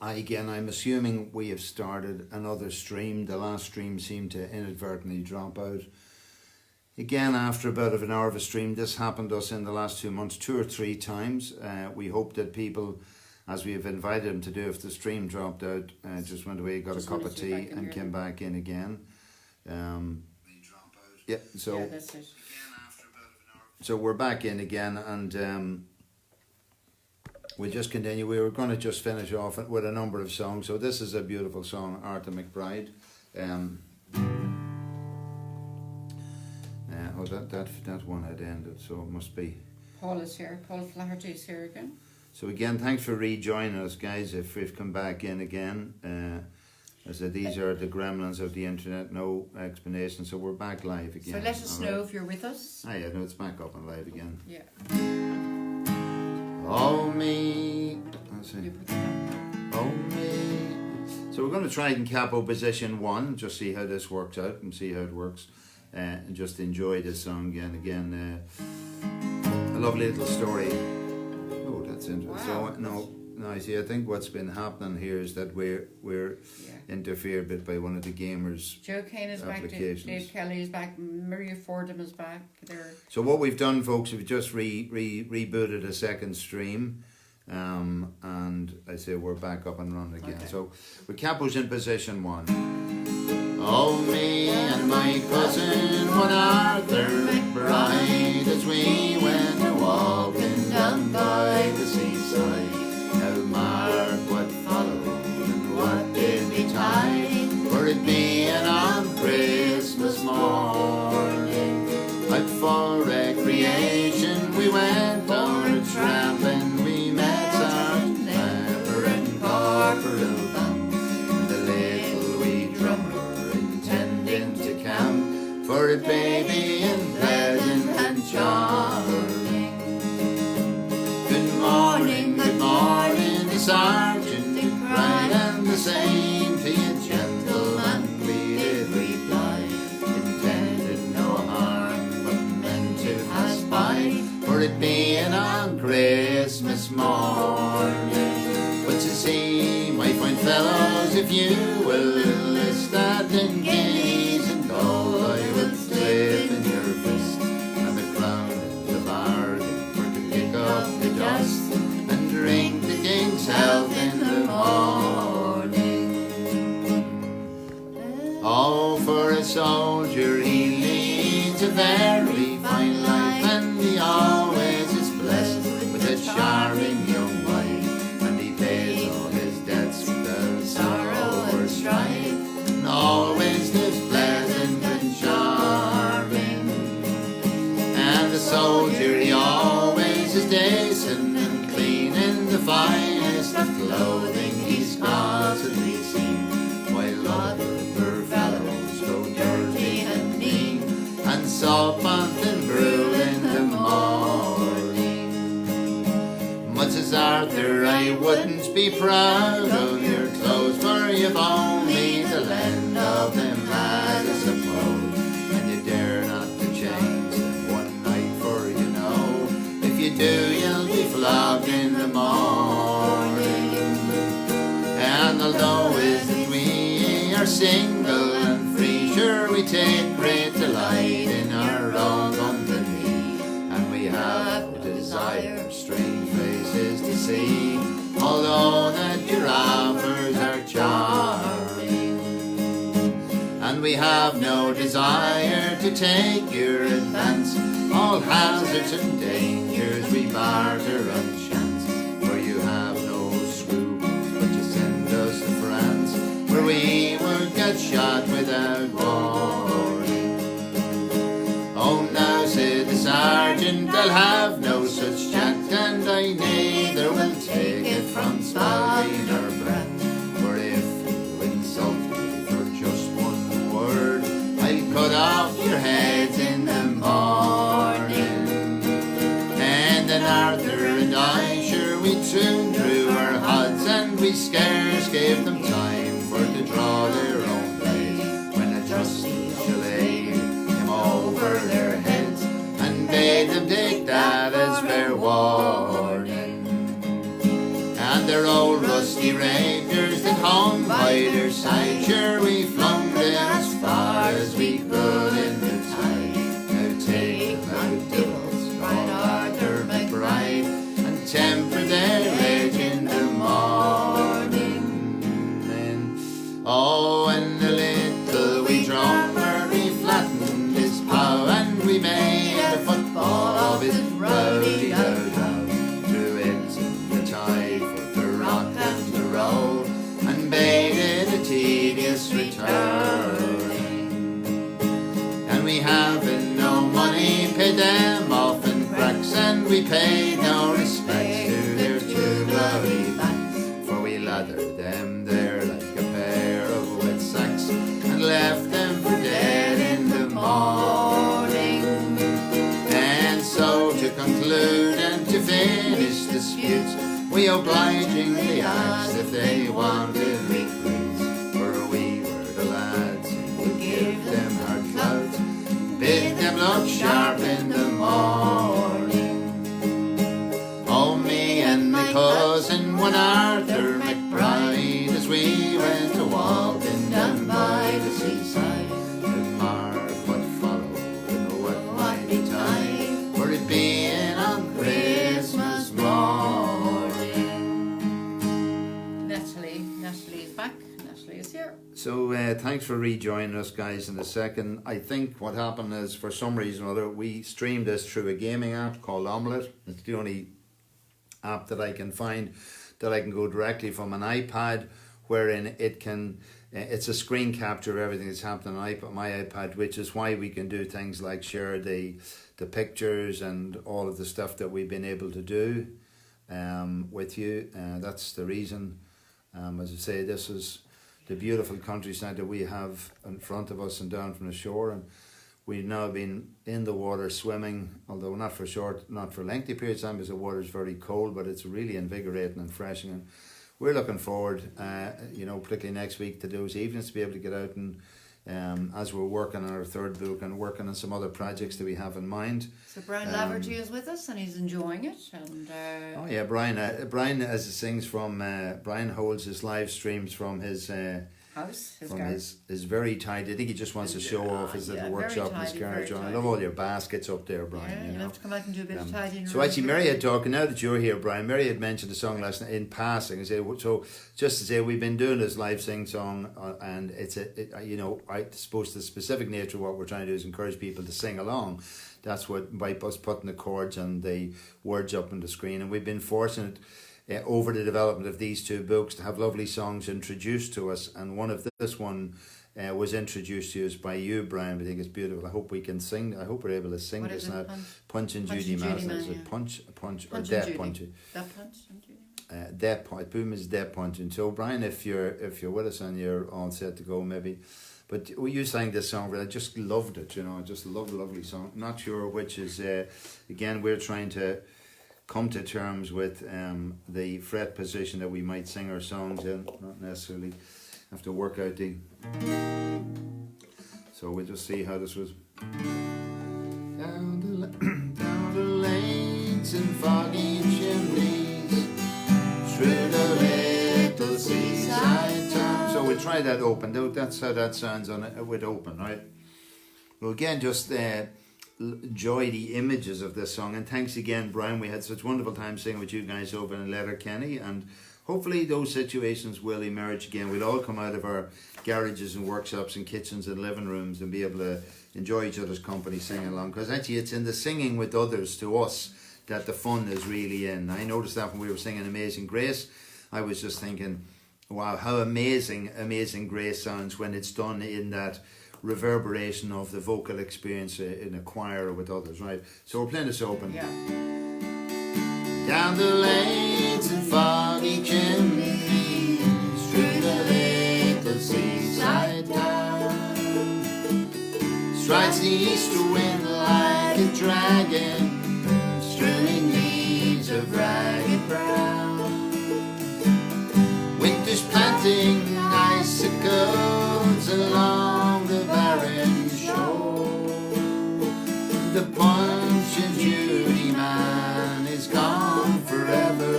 Again, I'm assuming we have started another stream. The last stream seemed to inadvertently drop out. Again, after about an hour of a stream, this happened to us in the last 2 months 2 or 3 times. We hope that people, as we have invited them to do, if the stream dropped out, just went away, got a cup of tea and came back in again. Yeah, so yeah, that's it. So we're back in again, and we'll just continue. We were going to just finish off with a number of songs. So this is a beautiful song, Arthur McBride. That one had ended, so it must be. Paul is here. Paul Flaherty is here again. So again, thanks for rejoining us, guys. If we've come back in again, I said these are the gremlins of the internet. No explanation. So we're back live again. So let us know if you're with us. Ah, yeah, no, it's back up and live again. Yeah. Oh me. You put that on. Oh me. So we're going to try and capo position 1, just see how this works out and see how it works, and just enjoy this song again. A lovely little story. Oh, that's interesting. Wow. So no, I see. I think what's been happening here is that we're interfered with by one of the gamers. Joe Kane is back. Dave Kelly is back. Maria Fordham is back. So what we've done, folks, we've just rebooted a second stream. And I say we're back up and running again. Okay. So with capos in position 1. Oh, me and my cousin, one Arthur McBride, as we went a walking down by the seaside. Now mark what followed and what did betide, for it being on Christmas morning. Out for recreation we went on a tramping. We met our Clemmer and Corporal Bum, and the little wee drummer intending to camp, for it baby and pleasant and charming. Good morning, the sergeant did cry, and the same to you, gentlemen, we did reply. Intended no harm, but meant to pass by, for it being on Christmas morning. But to see, my fine fellows, if you will enlist that in guineas and gold, I will slip in your fist, and the crown in the bargain, for to kick up the dust and drink the king's health in the morning. Oh, for a soldier he leads a very fine life, and he always is blessed with a charming young wife, and he pays all his debts without sorrow or strife, and always lives pleasant and charming. And the soldier he always is decent and clean, in the finest of clothing he's constantly seen, while other poor fellows go dirty and mean, and soppant and brew in the morning. Much as Arthur, I wouldn't be proud of your clothes, for you've only the lend of them as a suppose, and you dare not to change them one night, for you know, if you do you'll be flogged in the morning. And although is that we are single and free, sure we take great delight in our own company, and we have no desire strange faces to see, although that your offers are charming. And we have no desire to take your advance, all hazards and dangers we barter on chance, for you have no scruples but you send us to France, where we would get shot without warning. Oh, now, said the sergeant, I'll have no such chat, and I neither will take it from spouting or brat, for if you insult me for just one word, I'll cut off your heads in the morning. And then Arthur and I, sure we soon drew our odds, and we scarce gave them time for to draw their own blade, when a justice laid him over their heads, and bade them take that as fair warning. and their old rusty rapiers that hung by their side. Sure, we flung them as far as we could in the tide. Now take them out, devils, cried Arthur McBride, and temper their edge in the morning. Then, oh, and a little wee drummer, he flattened his pow, and we made a football of his rowdy out. Returning, and we having no money, paid them off in cracks, and we paid no respects to their two bloody backs, for we lathered them there like a pair of wet sacks, and left them for dead in the morning. And so to conclude and to finish disputes, we obligingly asked if they wanted recruits. Bid them look sharp in the morning. Oh, me and my cousin, one Arthur McBride, as we went a walking down by the seaside, to mark what followed and what might be time, for it being on Christmas morning. Natalie is back. Natalie is here. So thanks for rejoining us, guys. In a second, I think what happened is, for some reason or other, we streamed this through a gaming app called Omelette. It's the only app that I can find that I can go directly from an iPad, wherein it can, it's a screen capture of everything that's happening on my iPad, which is why we can do things like share the pictures and all of the stuff that we've been able to do with you. That's the reason. As I say, this is the beautiful countryside that we have in front of us and down from the shore, and we've now been in the water swimming, although not for lengthy periods of time, because the water is very cold, but it's really invigorating and refreshing, and we're looking forward, particularly next week, to those evenings, to be able to get out and as we're working on our third book and working on some other projects that we have in mind. So Brian Laverty is with us and he's enjoying it. And oh yeah, Brian, as it sings from, Brian holds his live streams from his house, his very tidy. I think he just wants to show off his little workshop in his garage. I love all your baskets up there, Brian. Yeah, you'll have to come out and do a bit of tidying. So actually, Mary had talked, now that you're here, Brian, Mary had mentioned the song last night in passing. So just to say, we've been doing this live sing-song, and it's I suppose the specific nature of what we're trying to do is encourage people to sing along. That's what, by us putting the chords and the words up on the screen. And we've been fortunate over the development of these two books to have lovely songs introduced to us, and this one was introduced to us by you, Brian. I think it's beautiful. I hope we can sing. I hope we're able to sing what this now. Punch and Judy Madison. Is it punch or death punching? That punch and Judy. Death punch. Boom is death punching. So Brian, if you're with us and you're all set to go, maybe. But you sang this song, but I just loved it. I just love the lovely song. Not sure which is. Again, we're trying to come to terms with the fret position that we might sing our songs in, not necessarily have to work out the. So we'll just see how this was. Down the lanes and foggy chimneys, through the little seaside town. So we'll try that open. That's how that sounds on it with open, right? Well, again, just enjoy the images of this song, and thanks again, Brian. We had such wonderful time singing with you guys over in Letterkenny, and hopefully those situations will emerge again. We'll all come out of our garages and workshops and kitchens and living rooms and be able to enjoy each other's company singing along, because actually it's in the singing with others to us that the fun is really in. I noticed that when we were singing Amazing Grace, I was just thinking, wow, how amazing Grace sounds when it's done in that reverberation of the vocal experience in a choir or with others, right? So we're playing this open. Yeah. Down the lanes and foggy chimneys, through the little seaside town, strides the easter wind like a dragon, strewing leaves of ragged brown. Winter's planting icicles along the barren shore. The Punch and Judy man is gone forever.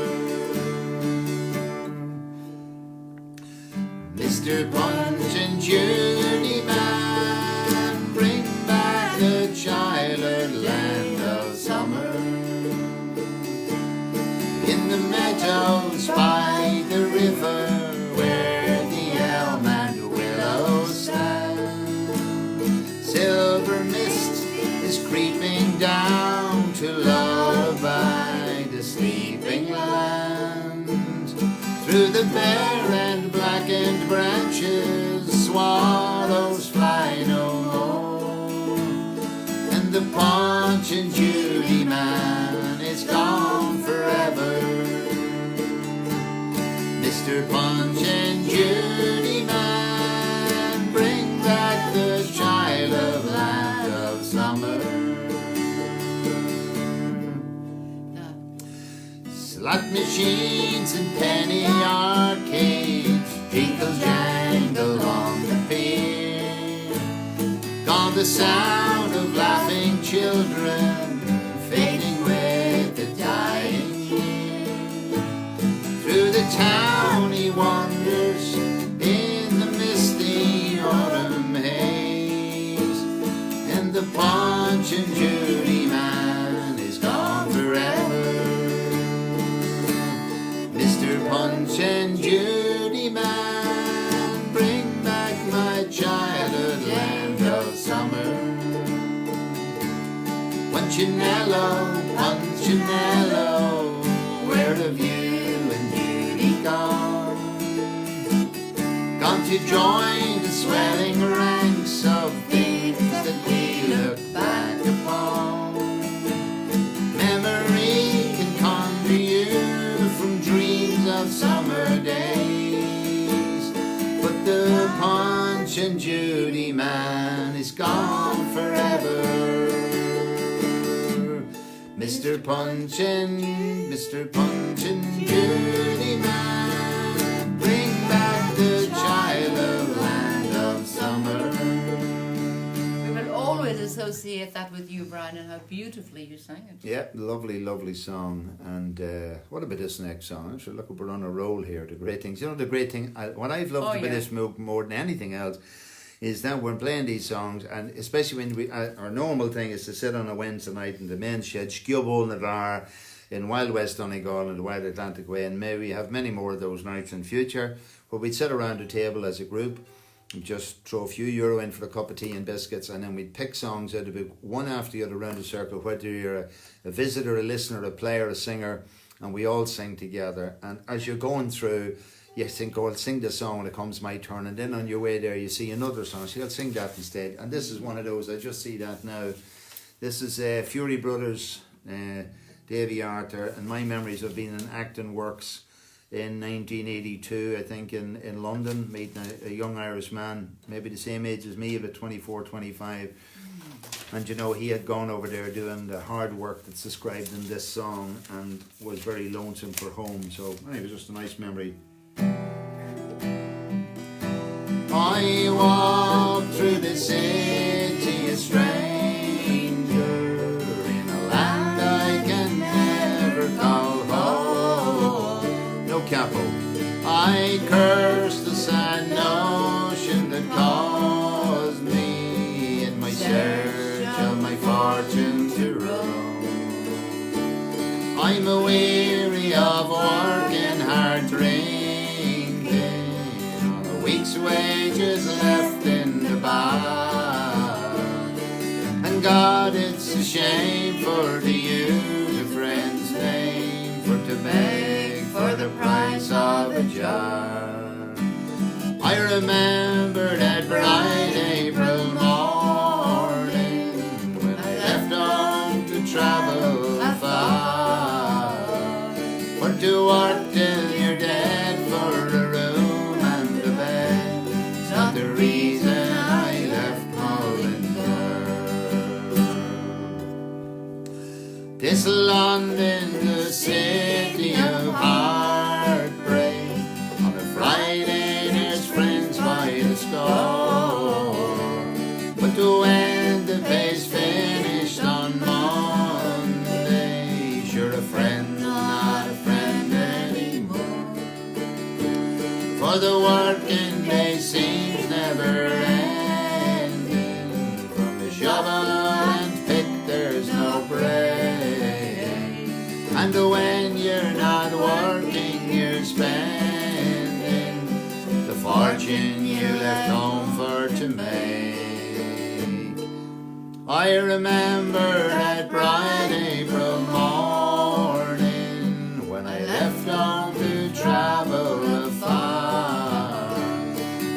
Mr. Punch and Judy man, bring back the childhood land of summer. In the meadows by the river, where the elm and willow stand, silver mist is creeping down to lullaby the sleeping land. Through the bare and blackened branches, swallows fly no more, and the Punch and Judy man is gone forever. Mr. Punch and Judy man, bring back the child of land of summer. Slot machines and penny arcades, jingle jangle on the pier. Gone the sound of laughing children, fading with the dying year. Through the town he wanders in the misty autumn haze, and the Punch and Judy man is gone forever. Mr. Punch and Judy man, bring back my childhood land of summer. Punchinello, Punchinello, where have you and Judy gone? Gone to join the swelling ranks of things that we look back upon. Memory can conjure you from dreams of summer days, but the Punch and Judy man is gone forever. Mr. Punch and Judy man, bring back the child of land of summer. We will always associate that with you, Brian, and how beautifully you sang it. Yeah, lovely, lovely song. And what about this next song? I'm sure, look, we're on a roll here. The great things. You know, the great thing, what I've loved about this more than anything else is that we're playing these songs, and especially when we our normal thing is to sit on a Wednesday night in the men's shed, Skjubble na Dar, in Wild West Donegal and the Wild Atlantic Way, and maybe have many more of those nights in future, where we'd sit around a table as a group and just throw a few euro in for a cup of tea and biscuits, and then we'd pick songs out of it, one after the other around the circle, whether you're a visitor, a listener, a player, a singer, and we all sing together. And as you're going through, you think, oh, I'll sing this song when it comes my turn, and then on your way there you see another song, so you'll sing that instead. And this is one of those, I just see that now. This is Fury Brothers, Davy Arthur, and my memories of being in acting works in 1982, I think, in London, meeting a young Irish man, maybe the same age as me, about 24, 25. And you know, he had gone over there doing the hard work that's described in this song and was very lonesome for home. So it was just a nice memory. I walked through the city a stranger in a land I can never call home. No capo. I cursed the sad notion that caused me in my search of my fortune to roam. I'm a weary of working hard, drinking on a week's wages left in the bar. And God, it's a shame for to use a friend's name for to beg for the price of a jar. I remember that bright April morning when I left home to travel far, for to work till you're dead for a room and a bed. It's not the reason I left Mullingar. This London, the city of heartbreak, on a Friday there's friends by the score, but when the pay's finished on Monday, sure a friend, not a friend anymore. for the working day seems never ending. From the shovel and pick there's no break, and when you're not working you're spending the fortune you left home for to make. I remember that bright April morning when I left home to travel afar,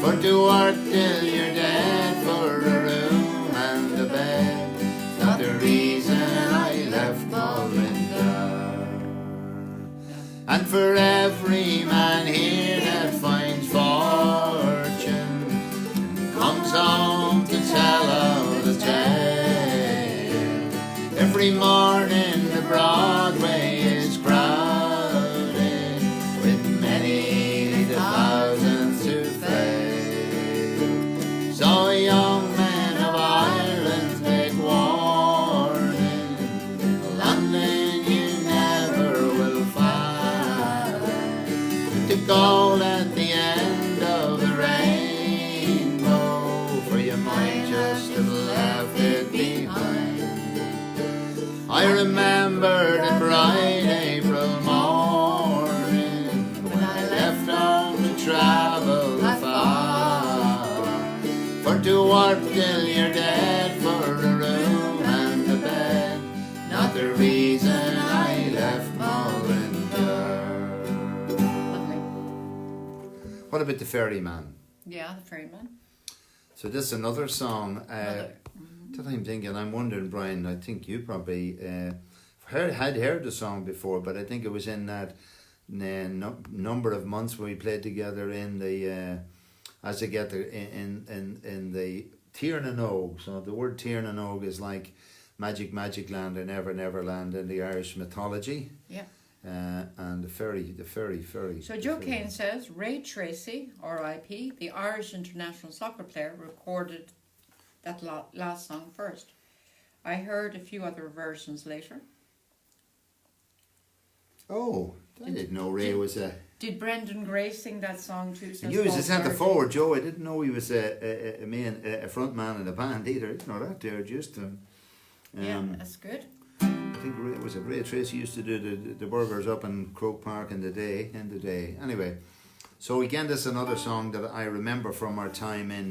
for to work till you're dead for a room and a bed, not the reason I left Mullingar. And for every man here that finds fortune comes home to tell of the tale, every morning the Broadway is crowded with many the thousands who fail. So young men of Ireland take warning, London you never will find the goal at the end of the rainbow, for you might just have left it behind. I remember the bright April morning when I left home to travel afar, for to work till you're dead for a room and a bed, not the reason I left Mullingar. Lovely. What about the Ferryman? Yeah, the Ferryman. So this is another song. Another. That I'm thinking, I'm wondering, Brian, I think you probably had heard the song before, but I think it was in that number of months when we played together in the as I get there in the Tiernan. So the word Tiernan is like magic land and never land in the Irish mythology. Yeah. And the ferry. So Joe Kane says Ray Tracy, R.I.P., the Irish international soccer player, recorded that last song first. I heard a few other versions later. Oh, I didn't know Ray was a... Did Brendan Gray sing that song too? He was a centre forward, Joe. I didn't know he was a front man in the band either. I didn't know that there, just... yeah, that's good. I think it was Ray Tracy used to do the burgers up in Croke Park in the day. Anyway, so again, this is another song that I remember from our time in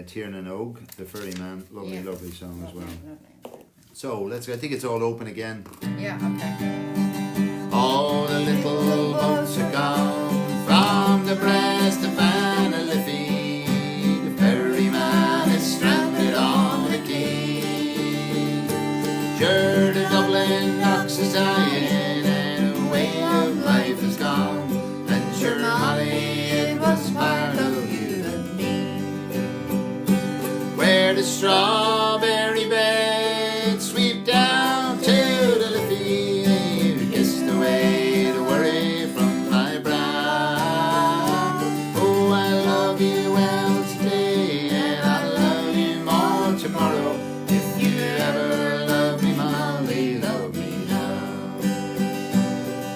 Tiernan, the Ferryman. Lovely song as well. Lovely. So I think it's all open again. Yeah, okay. All the little boats are gone from the breast of Liffey. The ferryman is stranded on the quay. Sure, the Dublin docks is dying and a way of life is gone. And sure, Molly, it was part of you and me. Where the strawberry beds sweep down to the Liffey, you kissed away the worry from my brow. Oh, I love you well today and I'll love you more tomorrow. If you ever love me, Molly, love me now.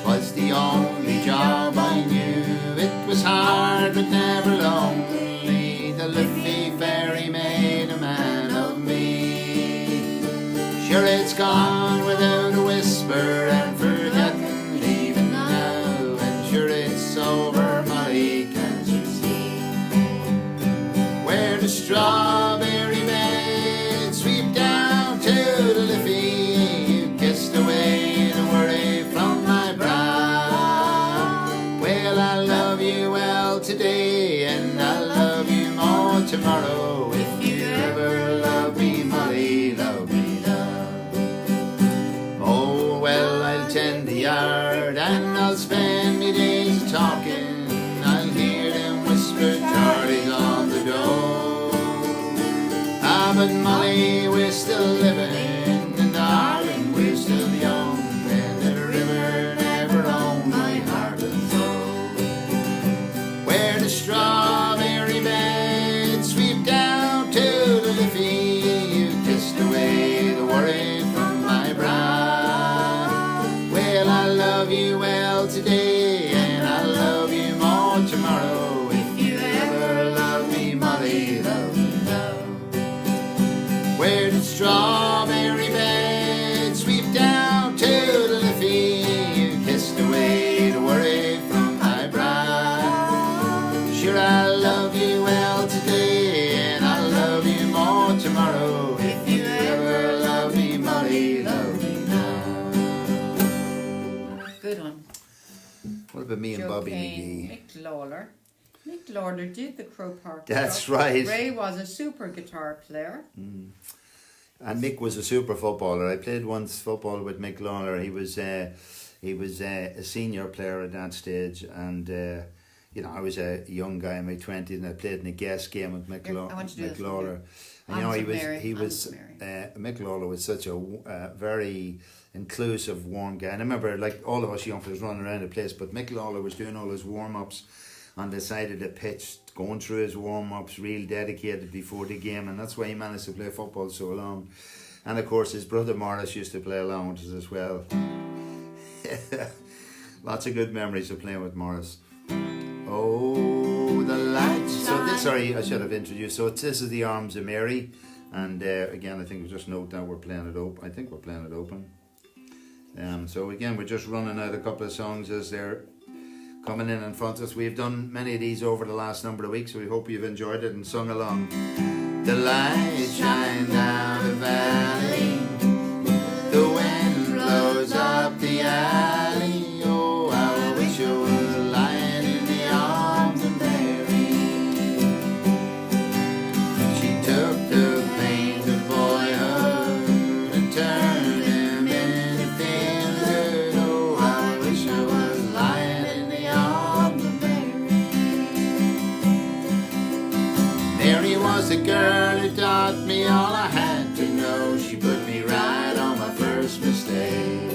'Twas the only job I knew. It was hard but never lonely. The Liffey ferry made a man of me. Sure, it's gone without a whisper and forgotten even now. And sure, it's over, Molly, can't you see? Where the strawberry beds sweep down to the Liffey, you kissed away the worry from my brow. Well, I love you well today and I'll love you more tomorrow. If you ever love me, Molly, love me now. Oh, well, I'll tend the yard and I'll spend me days talking. I'll hear them whisper, Charlie's on the door. Ah, but Molly, we're still living, and darling, we're still young, and the river never owned my heart and soul. Where the strawberry beds sweep down to the Liffey, you kissed away the worry from my brow. Well, I love you well today strawberry bed, sweep down to the Liffey, kissed away the worry from my brow. Sure, I love you well today, and I'll love you more tomorrow. If you ever love me, Molly, love me now. Good one. What about me and Joe Bobby Kane, McGee? Mick Lawler. Mick Lawler did the Crow Park That's stuff. right. Ray was a super guitar player. And Mick was a super footballer. I played once football with Mick Lawler. He was a senior player at that stage, and you know, I was a young guy in my 20s, and I played in a guest game with Mick Lawler. And you know, Mick Lawler was such a very inclusive, warm guy. And I remember, like, all of us young fellas running around the place, but Mick Lawler was doing all his warm-ups on the side of the pitch, going through his warm-ups, real dedicated before the game, and that's why he managed to play football so long. And of course his brother Morris used to play along with us as well. Lots of good memories of playing with Morris. Oh, the lights. Sorry, I should have introduced. So this is The Arms of Mary, and again, I think we'll just note that we're playing it open. I think we're playing it open. So again, we're just running out a couple of songs as they're coming in front of us. We've done many of these over the last number of weeks, so we hope you've enjoyed it and sung along. The lights shine down the valley, the wind blows up the alley. Oh, I wish I was lying in the arms of Mary. She took the pains of boyhood and turned them into things good. Oh, I wish I was lying in the arms of Mary. Mary was the girl who taught me all I had to know. She put me right on my first mistake.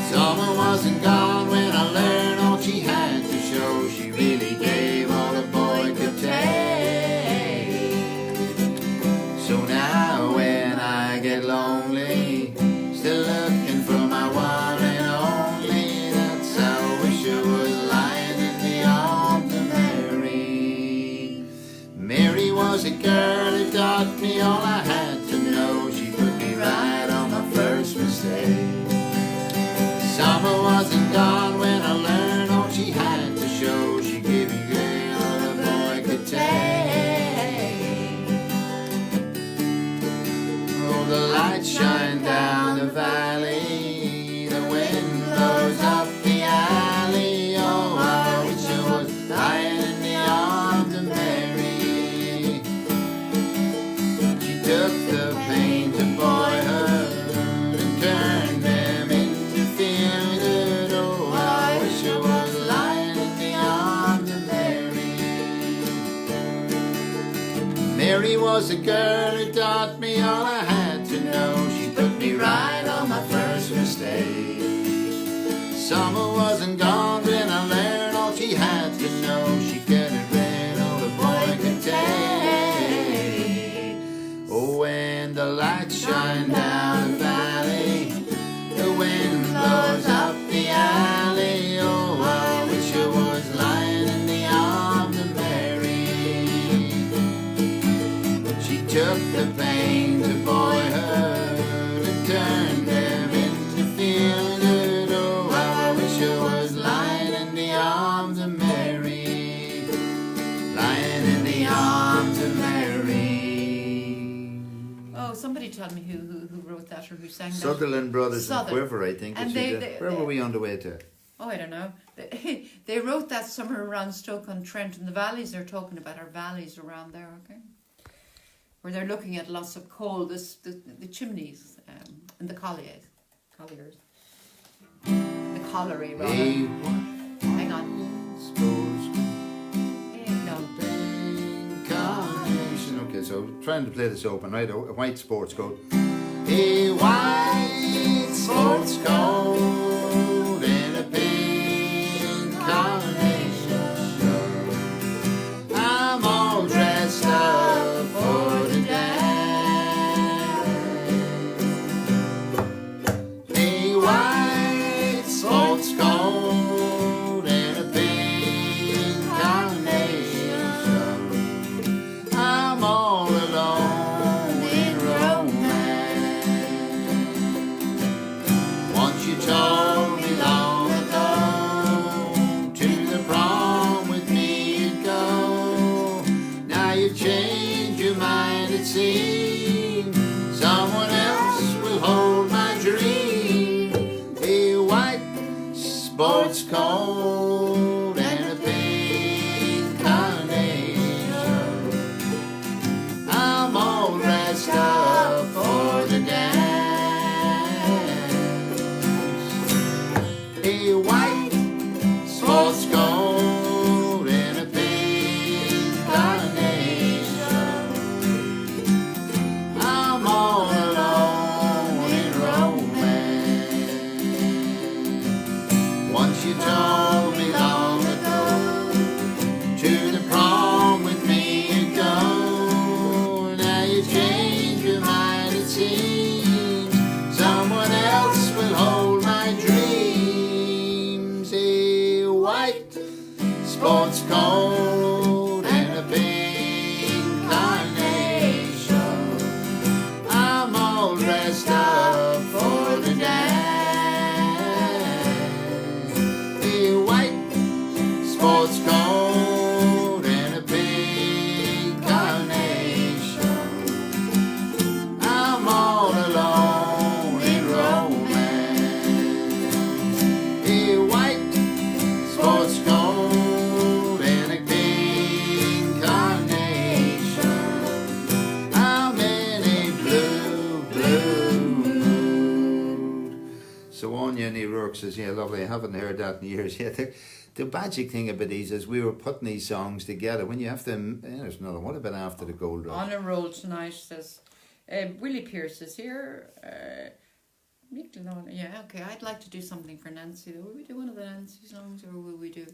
Summer wasn't gone when I learned all she had to show. She really gave all a boy could take. So now when I get lonely, still looking for my one and only, that's how I wish I was lying in the arms of Mary. Mary was a girl who taught me all I had to know. She put me right on my first mistake. Summer wasn't gone when I learned all she had to show. She gave me all a boy could take. Oh, the lights shine down the valley, the wind blows up the alley. Oh, I wish I was lying in the arms of Mary. She took the pains of boyhood and turned them into feeling good. Oh, I wish I was lying in the arms of Mary. Mary was a girl who taught me all I had to know. She put me right on my first mistake. Summer wasn't gone when I learned all she had to know. She could have read all the boy could take. Oh, when the lights shine down the valley, the wind blows up the alley. Oh, I wish I was lying in the arms of Mary. She took the pains of boyhood and turned them into feeling good. Oh, how I wish I was lying in the arms of Mary. Lying in the arms of Mary. Oh, somebody tell me who wrote that or who sang that. Sutherland Brothers and Southern. Quiver, I think. And Where were we on the way to? Oh, I don't know. They wrote that somewhere around Stoke-on-Trent, and the valleys they're talking about are valleys around there, okay? Where they're looking at lots of coal, the chimneys and the colliers. The colliery, rather. Hey, Hang on. No. Incarnation. Okay, so trying to play this open, right? A white sports coat. A white sports coat and a pink carnation shirt. I'm all dressed up for the dance. A white sports coat and a pink carnation shirt. I'm all alone in romance. sports coat and a pink carnation. I'm all dressed up for the dance. A white sports coat and a pink carnation. I'm all alone in romance. Once you told me long ago, to the prom with me you go. Now you change your mind, it seems. Someone else will hold my dreams. A white sports coat and a pink carnation. I'm all dressed up for the dance. A white sports coat and a pink carnation. I'm all alone in romance. A white sports coat and a pink carnation. I'm in a blue, blue mood. So Anya and O'Rourke says, yeah, lovely, I haven't heard that in years yet. The magic thing about these is we were putting these songs together. When you have them, there's another one about after the gold rush. On a roll tonight, says Willie Pierce is here. Yeah, okay. I'd like to do something for Nancy. Will we do one of the Nancy songs, or will we do,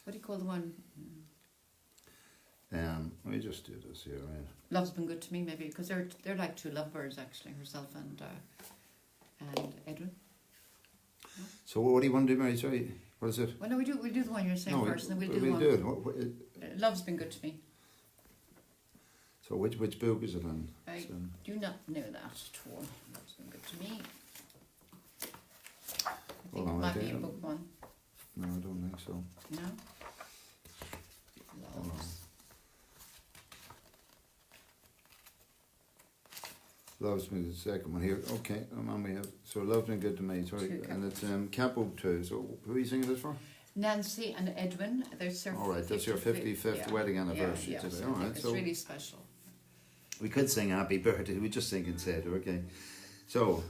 what do you call the one? We just do this here, right? Love's Been Good to Me, maybe, because they're like two lovebirds actually, herself and Edwin. So what do you want to do, Mary? Sorry, what is it? Well, no, we'll do the one you're saying first, and then we'll do one. do it. Love's Been Good to Me. So which book is it on? I do not know that at all. Love's Been Good to Me. I think it might be in book one. No, I don't think so. No? Love's Been the second one here. Okay, and we have so Love's Been Good to Me. Sorry, and it's Capo 2. So who are you singing this for? Nancy and Edwin. All right, that's your 55th wedding anniversary today. So All right, it's so really special. we could sing Happy Birthday. We just sing instead. Okay, so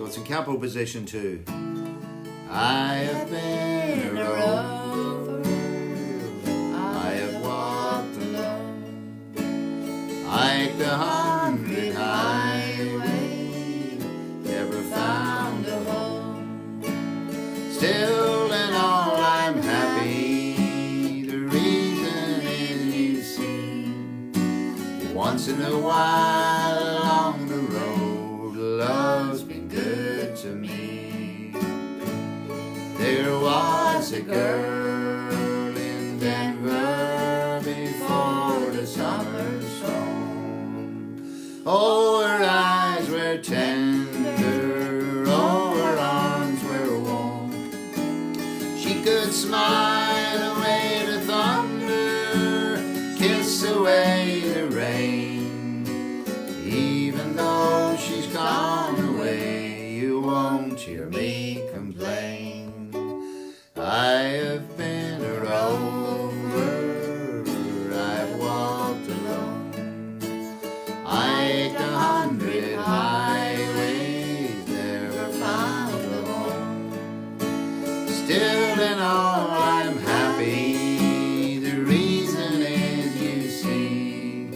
it's in capo position 2. I have been a rover. I have walked alone. Hiked 100 highways, never found a home. Still and all I'm happy. The reason is you see, once in a while along the road, love's been good to me. There was a girl in Denver before the summer storm. Oh, her eyes were tender, oh, her arms were warm. She could smile away the thunder, kiss away the rain. Even though she's gone away, you won't hear me complain. I have been a rover, I've walked alone. I hiked 100 highways, never found a home. Still and all I'm happy. The reason is you see,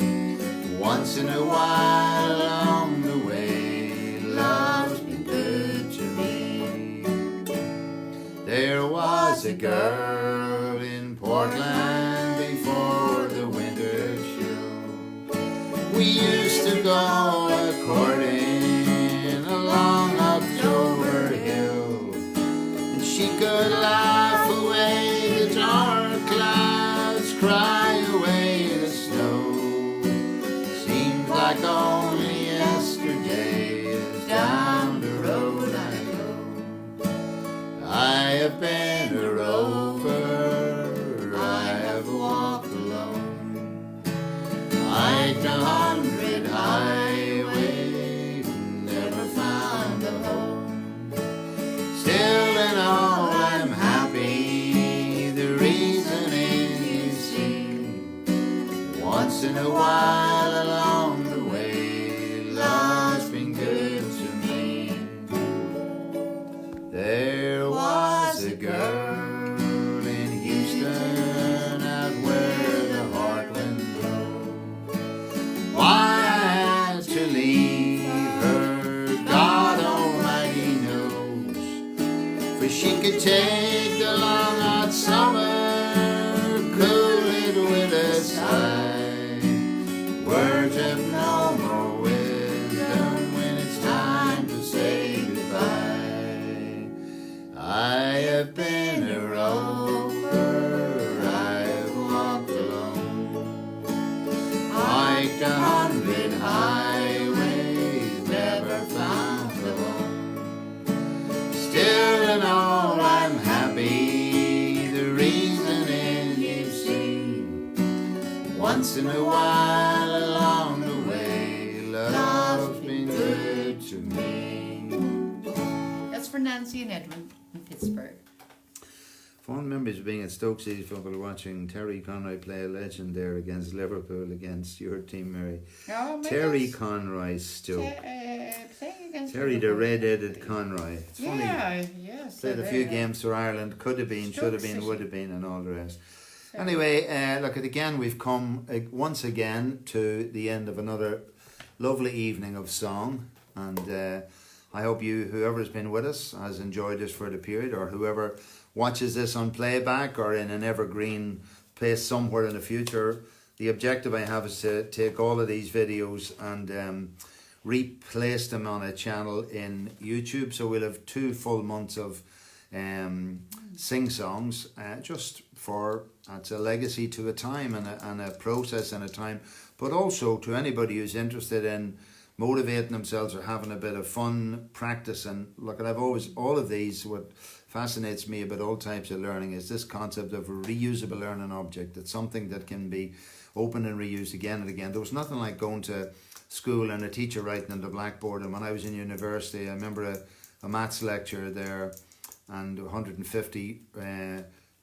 once in a while along the way, love's been good to me. There was a girl in Portland before the winter show. We used to go a-courting along October Hill, and she could laugh away the dark clouds, cry away the snow. Seems like only yesterday is down the road I go. I have been a rover, I have walked alone. I hiked 100 highways, never found a home. Still a while along the way, love's been good to me. There was a girl in Houston, out where the heart wind blows. Why I had to leave her, God Almighty knows. For she could take the long hot summer, cool it with a sigh. Words have no more wisdom when it's time to say goodbye. I have been a rover, I have walked alone, hiked 100 highways, never found a home. Still in all I'm happy, the reason is you see, once in a while along the way, love's been good to me. That's for Nancy and Edwin in Pittsburgh. Fond memories of being at Stoke City Football, watching Terry Conroy play a legend there against Liverpool, against your team, Mary. Oh, Terry Conroy, Stoke. Playing against Terry the Liverpool. red-headed Conroy. It's funny. Yeah, yes. Played a few games for Ireland, could have been, should have been, Stoke would City. have been, and all the rest. So- Anyway, look, again, we've come once again to the end of another lovely evening of song, and I hope whoever has been with us, has enjoyed this for the period, or whoever watches this on playback or in an evergreen place somewhere in the future. The objective I have is to take all of these videos and replace them on a channel in YouTube. So we'll have 2 full months of sing-songs, just for, it's a legacy to a time and a process and a time, but also to anybody who's interested in motivating themselves or having a bit of fun, practice. And look, I've always, all of these, what fascinates me about all types of learning is this concept of a reusable learning object. It's something that can be opened and reused again and again. There was nothing like going to school and a teacher writing on the blackboard. And when I was in university, I remember a maths lecture there and 150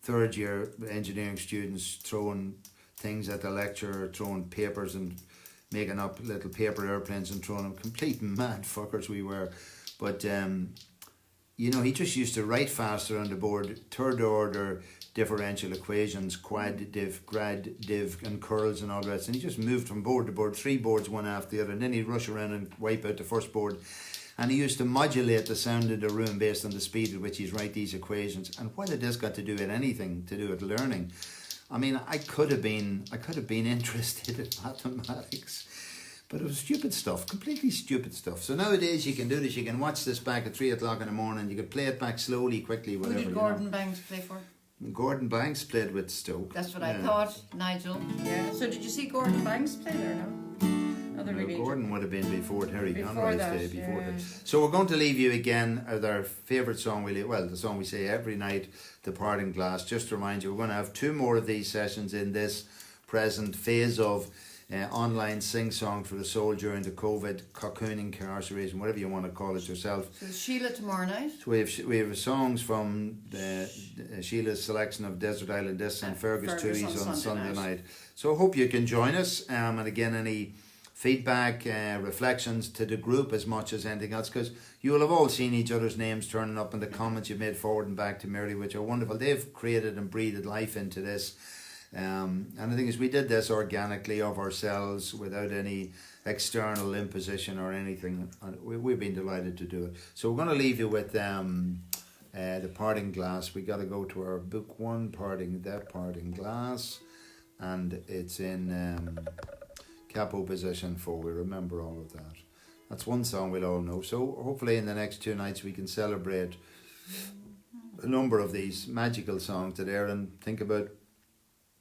third year engineering students throwing things at the lecturer, throwing papers and making up little paper airplanes and throwing them. Complete mad fuckers we were. But you know, he just used to write faster on the board, third order differential equations, quad, div, grad, div, and curls and all the rest. And he just moved from board to board, 3 boards one after the other, and then he'd rush around and wipe out the first board. And he used to modulate the sound of the room based on the speed at which he's write these equations. And what had this got to do with anything to do with learning? I mean, I could have been interested in mathematics, but it was stupid stuff, completely stupid stuff. So nowadays you can do this, you can watch this back at 3 o'clock in the morning, you can play it back slowly, quickly, whatever. Who did Gordon Banks play for? Gordon Banks played with Stoke. That's what I thought, Nigel. Yeah. So did you see Gordon Banks play there, no? Gordon would have been before Terry Conroy's day. Before yeah. that. So we're going to leave you again with our favourite song. The song we say every night, The Parting Glass. Just to remind you, we're going to have 2 more of these sessions in this present phase of online sing-song for the soul during the COVID cocooning, incarceration, whatever you want to call it yourself. So Sheila tomorrow night. So we have songs from Sheila's selection of Desert Island Discs and Fergus Tui's on Sunday night. So I hope you can join us. And again, any feedback, reflections to the group as much as anything else, because you will have all seen each other's names turning up in the comments you've made forward and back to Mary, which are wonderful. They've created and breathed life into this. And the thing is, we did this organically of ourselves without any external imposition or anything. We've been delighted to do it. So we're going to leave you with The Parting Glass. We got to go to our book 1, That Parting Glass, and it's in capo position 4. We remember all of that. That's one song we'll all know. So hopefully in the next 2 nights we can celebrate a number of these magical songs that are, and think about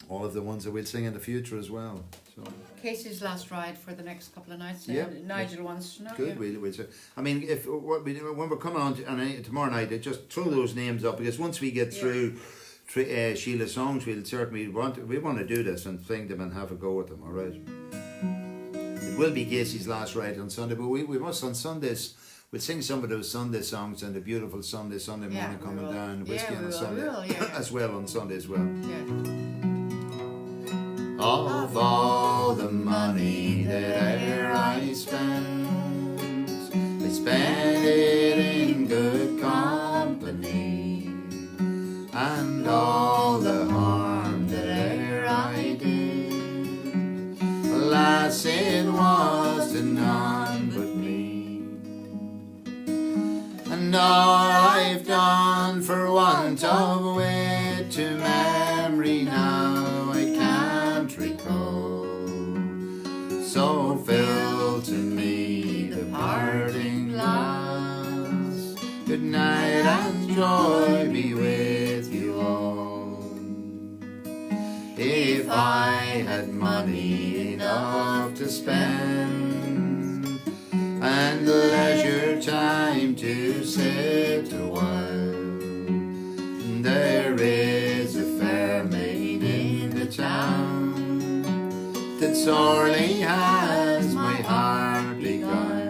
all of the ones that we'll sing in the future as well. So Casey's last ride for the next couple of nights. Yeah. Nigel wants to know. good. Yeah. We'll I mean, when we're coming on tomorrow night, just throw those names up, because once we get through Sheila's songs, we'll certainly want to do this and sing them and have a go at them. All right. It will be Casey's last ride on Sunday, but we must on Sundays. We'll sing some of those Sunday songs and the beautiful Sunday morning coming down, whiskey on a Sunday as well on Sunday as well. Yeah. of all the money that e'er I spent it in good company, and all the harm that e'er I did, alas, it was to none but me. And all I've done for want of wit to memory now I can't recall. So fill to me the parting glass. Good night and joy be with you all. If I had money enough to spend, and leisure time to sit a while, there is a fair maid in the town that sorely has my heart beguiled.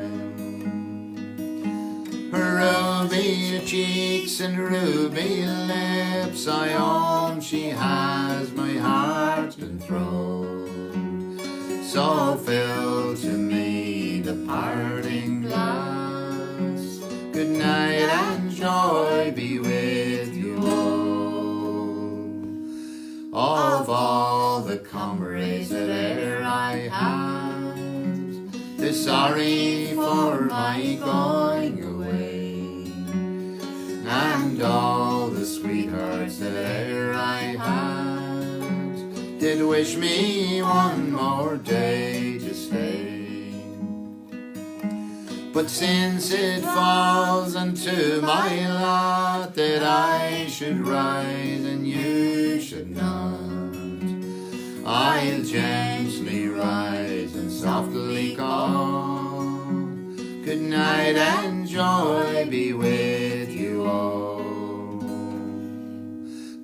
Her ruby cheeks and ruby lips, I own she has my heart enthralled. So fill to me the parting glass. Good night and joy be with you all. Of all the comrades that e'er I had, they're sorry for my going away, and all the sweethearts that e'er I had did wish me one more day to stay. But since it falls unto my lot that I should rise and you should not, I'll gently rise and softly call. Good night and joy be with you all.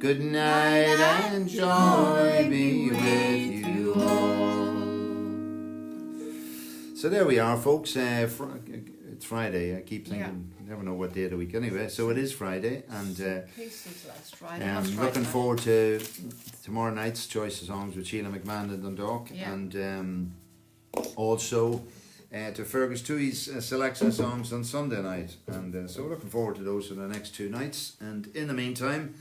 Good night and joy be with you all. So there we are, folks. It's Friday. I keep thinking, you never know what day of the week. Anyway, so it is Friday, and I'm looking forward to tomorrow night's Choice of Songs with Sheila McMahon in Dundalk, and also to Fergus Tuohy's selection of songs on Sunday night. And so we're looking forward to those for the next 2 nights. And in the meantime,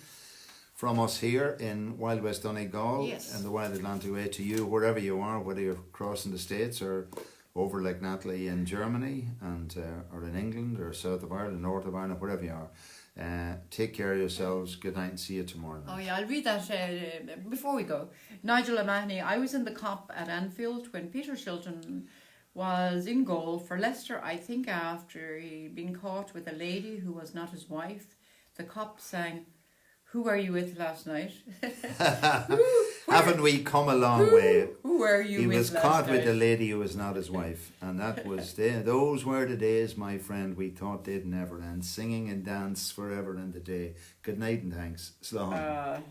from us here in Wild West Donegal and the Wild Atlantic Way to you, wherever you are, whether you're crossing the States or over like Natalie in Germany, and or in England or south of Ireland, north of Ireland, wherever you are. Take care of yourselves. Good night and see you tomorrow night. Oh yeah, I'll read that before we go. Nigel O'Mahony, I was in the Cop at Anfield when Peter Shilton was in goal for Leicester, I think after he'd been caught with a lady who was not his wife. The Cop sang, "Who were you with last night?" Haven't we come a long way? Who were you with? He was caught with a lady who was not his wife, and that was those were the days, my friend, we thought they'd never end. Singing and dance forever and a day. Good night and thanks. Slán.